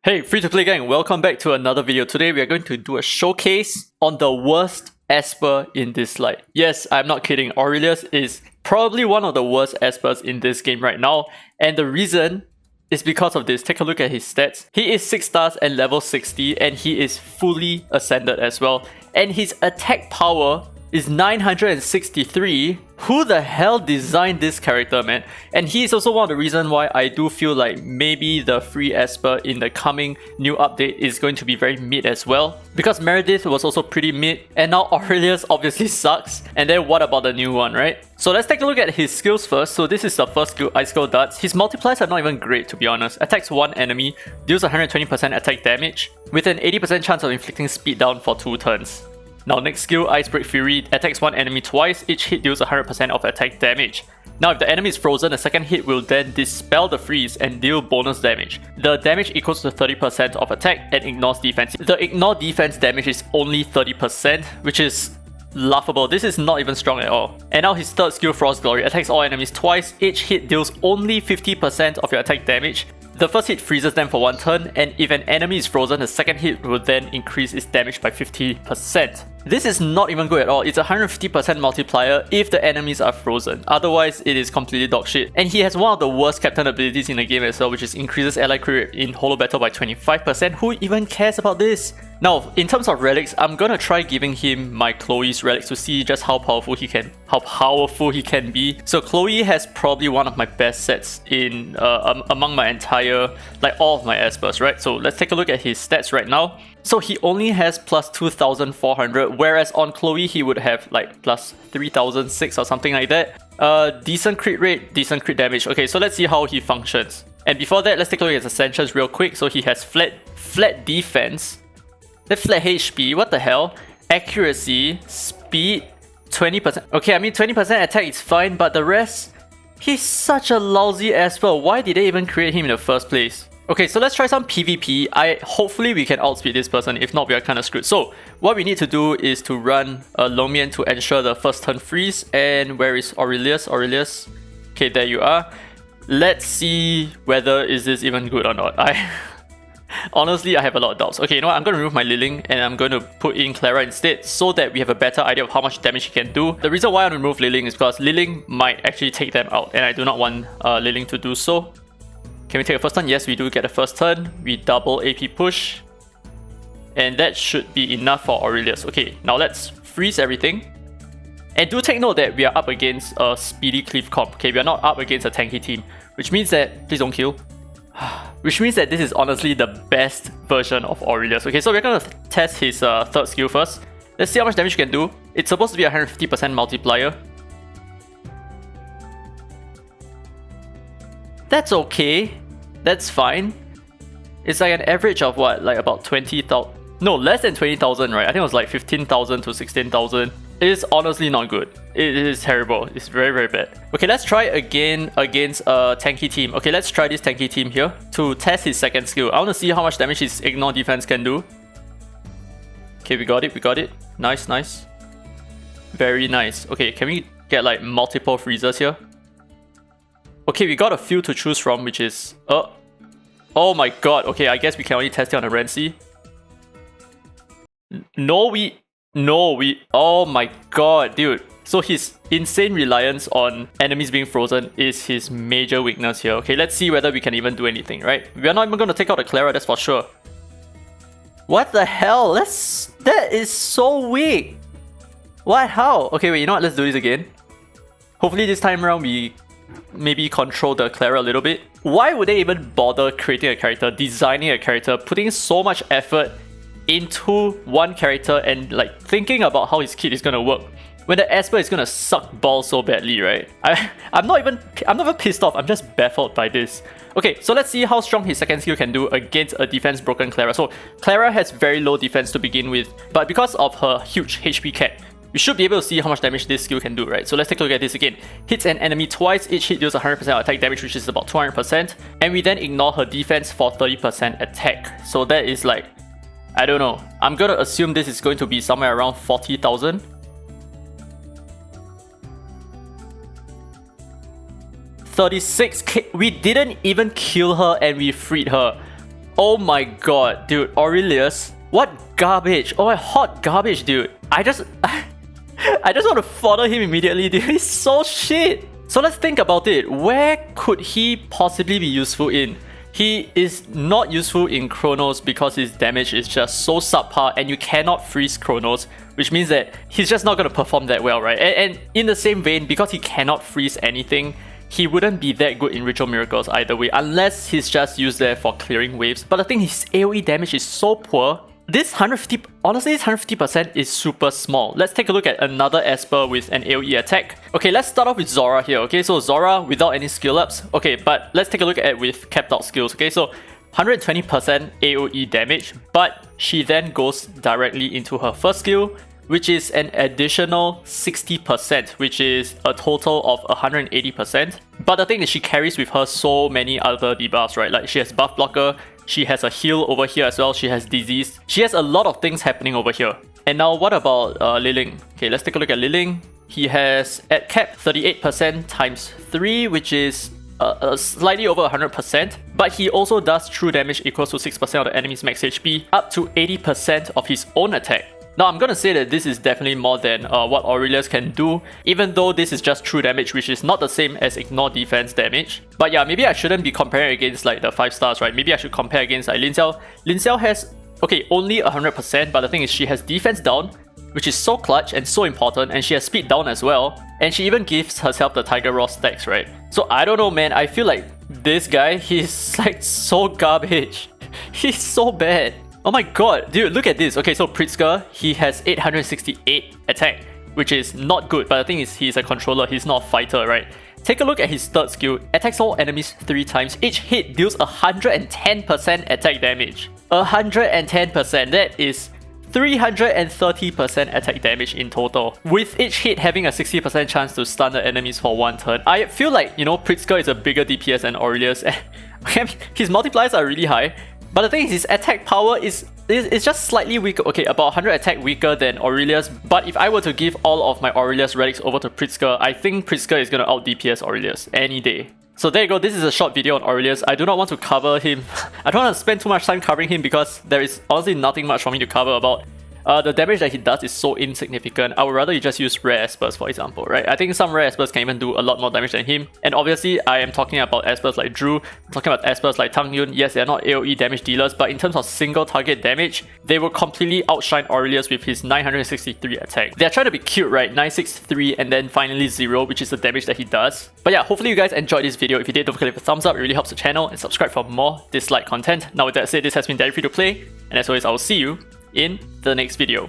Hey, free-to-play gang, welcome back to another video. Today we are going to do a showcase on the worst Esper in Dislyte. Yes, I'm not kidding, Aurelius is probably one of the worst Espers in this game right now, and the reason is because of this. Take a look at his stats. He is 6 stars and level 60, and he is fully ascended as well. And his attack power is 963. Who the hell designed this character, man? And he is also one of the reasons why I do feel like maybe the free Esper in the coming new update is going to be very mid as well. Because Meredith was also pretty mid, and now Aurelius obviously sucks. And then what about the new one, right? So let's take a look at his skills first. So this is the first skill, Icicle Darts. His multipliers are not even great, to be honest. Attacks one enemy, deals 120% attack damage, with an 80% chance of inflicting speed down for 2 turns. Now next skill, Icebreak Fury, attacks one enemy twice, each hit deals 100% of attack damage. Now if the enemy is frozen, the second hit will then dispel the freeze and deal bonus damage. The damage equals to 30% of attack and ignores defense. The ignore defense damage is only 30%, which is laughable. This is not even strong at all. And now his third skill, Frost Glory, attacks all enemies twice, each hit deals only 50% of your attack damage. The first hit freezes them for 1 turn, and if an enemy is frozen, the second hit will then increase its damage by 50%. This is not even good at all. It's a 150% multiplier if the enemies are frozen. Otherwise, it is completely dogshit. And he has one of the worst captain abilities in the game as well, which is increases ally crit rate in holo battle by 25%. Who even cares about this? Now, in terms of relics, I'm gonna try giving him my Chloe's relics to see just how powerful he can be. So Chloe has probably one of my best sets in among my entire, like all of my Espers, right? So let's take a look at his stats right now. So he only has plus 2,400, whereas on Chloe he would have like plus 3,006 or something like that. Decent crit rate, decent crit damage. Okay, so let's see how he functions. And before that, let's take a look at his ascensions real quick. So he has flat defense. Then flat HP, what the hell? Accuracy, speed, 20%. Okay, I mean 20% attack is fine, but the rest, he's such a lousy Esper. Why did they even create him in the first place? Okay, so let's try some PvP. Hopefully we can outspeed this person. If not, we are kind of screwed. So what we need to do is to run a Lomian to ensure the first turn freeze. And where is Aurelius? Aurelius. Okay, there you are. Let's see whether is this even good or not. Honestly, I have a lot of doubts. Okay, you know what? I'm going to remove my Liling and I'm going to put in Clara instead so that we have a better idea of how much damage he can do. The reason why I remove Liling is because Liling might actually take them out and I do not want Liling to do so. Can we take a first turn? Yes, we do get a first turn. We double AP push. And that should be enough for Aurelius. Okay, now let's freeze everything. And do take note that we are up against a speedy cleave comp. Okay, we are not up against a tanky team. Which means that... Please don't kill. Which means that this is honestly the best version of Aurelius. Okay, so we're gonna test his third skill first. Let's see how much damage he can do. It's supposed to be a 150% multiplier. That's okay. That's fine. It's like an average of what? Like about 20,000. No, less than 20,000, right? I think it was like 15,000 to 16,000. It is honestly not good. It is terrible. It's very, very bad. Okay, let's try again against a tanky team. Okay, let's try this tanky team here to test his second skill. I want to see how much damage his ignore defense can do. Okay, we got it. We got it. Nice, nice. Very nice. Okay, can we get like multiple freezers here? Okay, we got a few to choose from, which is... Oh my god. Okay, I guess we can only test it on a Renzi. No, oh my god, dude. So his insane reliance on enemies being frozen is his major weakness here. Okay, let's see whether we can even do anything, right? We are not even going to take out the Clara, that's for sure. What the hell? That is so weak. What? How? Okay, wait, you know what? Let's do this again. Hopefully this time around we maybe control the Clara a little bit. Why would they even bother creating a character, designing a character, putting so much effort into one character and like thinking about how his kit is gonna work when the Esper is gonna suck balls so badly, right? I'm not even pissed off, I'm just baffled by this. Okay, so let's see how strong his second skill can do against a defense broken Clara. So Clara has very low defense to begin with, but because of her huge HP cap, we should be able to see how much damage this skill can do, right? So let's take a look at this again. Hits an enemy twice, each hit deals 100% attack damage, which is about 200%, and we then ignore her defense for 30% attack. So that is like, I don't know. I'm gonna assume this is going to be somewhere around 40,000. 36k. We didn't even kill her and we freed her. Oh my god, dude, Aurelius. What garbage. Oh, hot garbage, dude. I just want to fodder him immediately, dude. He's so shit. So let's think about it. Where could he possibly be useful in? He is not useful in Chronos because his damage is just so subpar and you cannot freeze Chronos, which means that he's just not going to perform that well, right? And in the same vein, because he cannot freeze anything, he wouldn't be that good in Ritual Miracles either way, unless he's just used there for clearing waves. But the thing, his AoE damage is so poor. This 150%, honestly, this 150% is super small. Let's take a look at another Esper with an AoE attack. Okay, let's start off with Zora here. Okay, so Zora without any skill ups. Okay, but let's take a look at it with capped out skills. Okay, so 120% AoE damage, but she then goes directly into her first skill, which is an additional 60%, which is a total of 180%. But the thing is, she carries with her so many other debuffs, right? Like she has buff blocker, she has a heal over here as well, she has disease. She has a lot of things happening over here. And now what about Liling? Okay, let's take a look at Liling. He has at cap 38% times 3, which is slightly over 100%, but he also does true damage equals to 6% of the enemy's max HP, up to 80% of his own attack. Now I'm gonna say that this is definitely more than what Aurelius can do, even though this is just true damage, which is not the same as ignore defense damage. But yeah, maybe I shouldn't be comparing against like the 5 stars, right? Maybe I should compare against like Lin Xiao. Lin Xiao has, okay, only 100%, but the thing is she has defense down, which is so clutch and so important, and she has speed down as well, and she even gives herself the Tiger Raw stacks, right? So I don't know, man, I feel like this guy, he's like so garbage. He's so bad. Oh my god, dude, look at this. Okay, so Pritzker, he has 868 attack, which is not good, but the thing is, he's a controller, he's not a fighter, right? Take a look at his third skill, attacks all enemies 3 times, each hit deals 110% attack damage. 110%, that is 330% attack damage in total, with each hit having a 60% chance to stun the enemies for 1 turn. I feel like, you know, Pritzker is a bigger DPS than Aurelius. His multipliers are really high, but the thing is, his attack power is just slightly weaker. Okay, about 100 attack weaker than Aurelius. But if I were to give all of my Aurelius relics over to Pritzker, I think Pritzker is going to out DPS Aurelius any day. So there you go, this is a short video on Aurelius. I do not want to cover him. I don't want to spend too much time covering him because there is honestly nothing much for me to cover about. The damage that he does is so insignificant. I would rather you just use rare Espers, for example, right? I think some rare Espers can even do a lot more damage than him. And obviously, I am talking about Espers like Drew, I'm talking about Espers like Tang Yun. Yes, they're not AoE damage dealers, but in terms of single target damage, they will completely outshine Aurelius with his 963 attack. They're trying to be cute, right? 963 and then finally 0, which is the damage that he does. But yeah, hopefully you guys enjoyed this video. If you did, don't forget to leave a thumbs up, it really helps the channel, and subscribe for more Dislyte content. Now with that said, this has been Daddy Free to Play, and as always, I will see you in the next video.